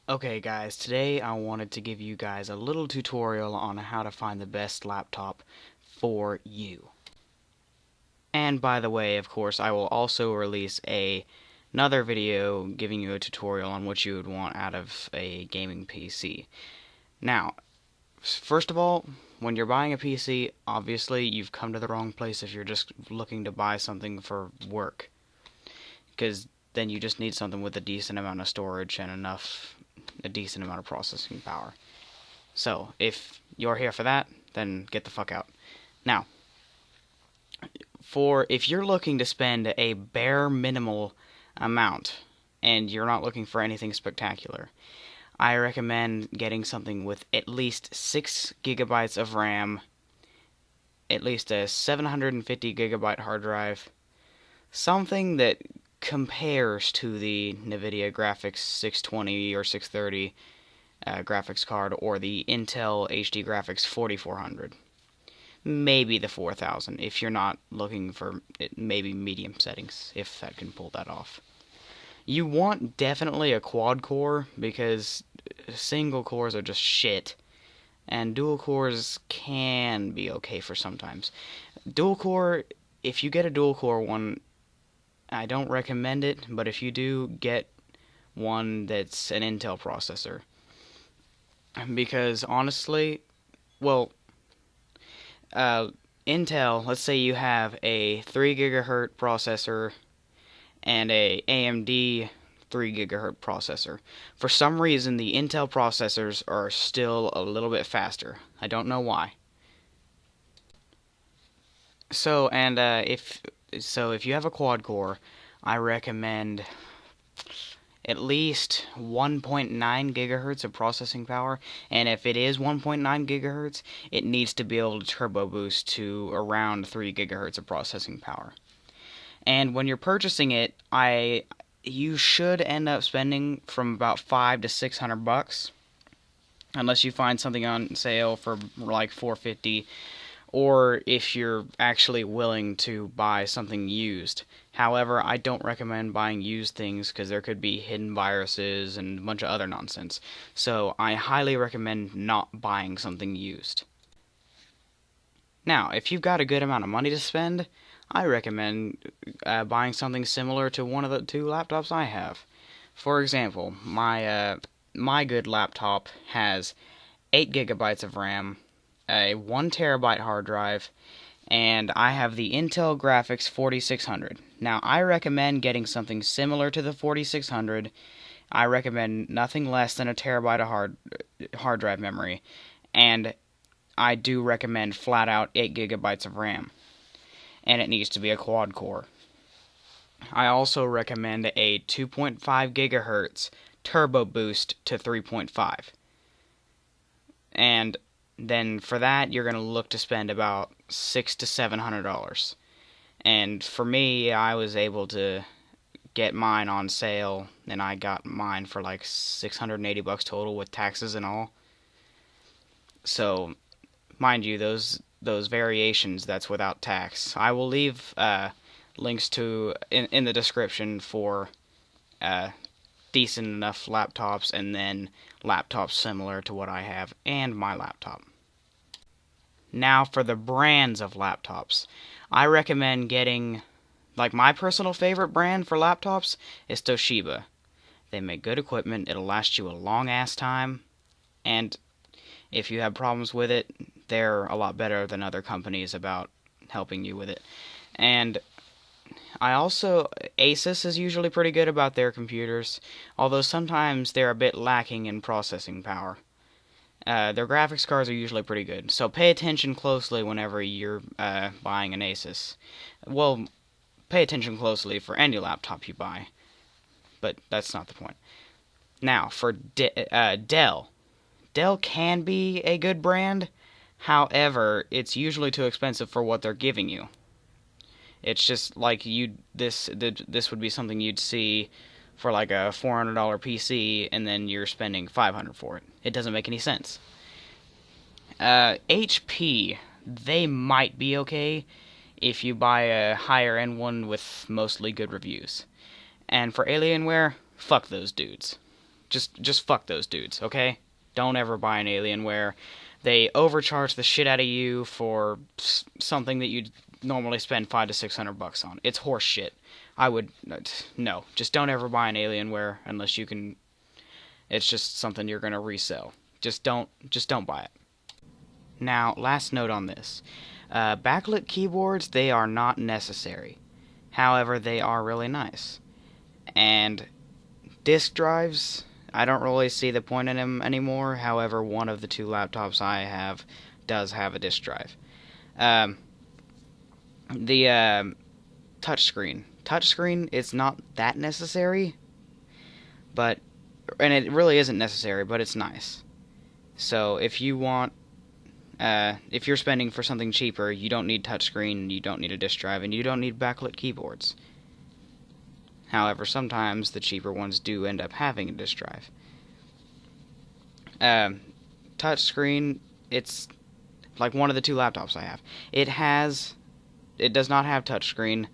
Okay guys, today I wanted to give you guys a little tutorial on how to find the best laptop for you. And by the way, of course, I will also release another video giving you a tutorial on what you would want out of a gaming PC. Now, first of all, when you're buying a PC, obviously you've come to the wrong place if you're just looking to buy something for work. Because then you just need something with a decent amount of storage and a decent amount of processing power. So, if you're here for that, then get the fuck out. Now, if you're looking to spend a bare minimal amount and you're not looking for anything spectacular, I recommend getting something with at least 6 gigabytes of RAM, at least a 750 gigabyte hard drive, something that compares to the NVIDIA Graphics 620 or 630 graphics card or the Intel HD Graphics 4400. Maybe the 4000 if you're not looking for maybe medium settings, if that can pull that off. You want definitely a quad core because single cores are just shit, and dual cores can be okay for sometimes. Dual core, if you get a dual core one, I don't recommend it, but if you do, get one that's an Intel processor. Because honestly, well, Intel, let's say you have a 3 gigahertz processor and a AMD 3 gigahertz processor. For some reason, the Intel processors are still a little bit faster. I don't know why. So, and if you have a quad core, I recommend at least 1.9 gigahertz of processing power, and if it is 1.9 gigahertz, it needs to be able to turbo boost to around 3 gigahertz of processing power. And when you're purchasing it, you should end up spending from about $500 to $600, unless you find something on sale for like $450, or if you're actually willing to buy something used. However, I don't recommend buying used things because there could be hidden viruses and a bunch of other nonsense. So I highly recommend not buying something used. Now, if you've got a good amount of money to spend, I recommend buying something similar to one of the two laptops I have. For example, my good laptop has 8 gigabytes of RAM, a 1 terabyte hard drive, and I have the Intel Graphics 4600. Now, I recommend getting something similar to the 4600. I recommend nothing less than a terabyte of hard drive memory, and I do recommend flat out 8 gigabytes of RAM, and it needs to be a quad core. I also recommend a 2.5 gigahertz turbo boost to 3.5. And then for that, you're going to look to spend about $600 to $700. And for me, I was able to get mine on sale, and I got mine for like $680 total with taxes and all. So, mind you, those variations, that's without tax. I will leave links to in the description for decent enough laptops, and then laptops similar to what I have and my laptop. Now for the brands of laptops. I recommend getting, like, my personal favorite brand for laptops is Toshiba. They make good equipment, it'll last you a long ass time, and if you have problems with it, they're a lot better than other companies about helping you with it. And Asus is usually pretty good about their computers, although sometimes they're a bit lacking in processing power. Their graphics cards are usually pretty good, so pay attention closely whenever you're buying an Asus. Well, pay attention closely for any laptop you buy, but that's not the point. Now, for Dell. Dell can be a good brand, however, it's usually too expensive for what they're giving you. It's just like this would be something you'd see for like a $400 PC, and then you're spending $500 for it. It doesn't make any sense. HP, they might be okay if you buy a higher end one with mostly good reviews. And for Alienware, fuck those dudes. Just fuck those dudes, okay? Don't ever buy an Alienware. They overcharge the shit out of you for something that you'd normally spend $500 to $600 on. It's horse shit. I would no, just don't ever buy an Alienware unless you can. It's just something you're gonna resell. Just don't buy it. Now, last note on this. Backlit keyboards, they are not necessary. However, they are really nice. And disk drives, I don't really see the point in them anymore. However, one of the two laptops I have does have a disk drive. The touchscreen. Touchscreen, it's not that necessary, and it really isn't necessary, but it's nice. So if you want, if you're spending for something cheaper, you don't need touchscreen, you don't need a disk drive, and you don't need backlit keyboards. However, sometimes the cheaper ones do end up having a disk drive. Touchscreen, it's like one of the two laptops I have. It does not have touchscreen,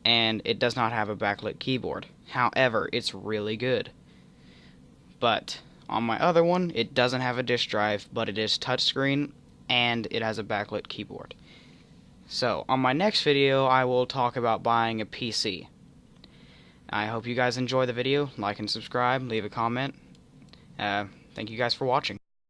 and it does not have a backlit keyboard. However, it's really good. But on my other one, it doesn't have a disk drive, but it is touchscreen, and it has a backlit keyboard. So, on my next video, I will talk about buying a PC. I hope you guys enjoy the video. Like and subscribe, leave a comment. Thank you guys for watching.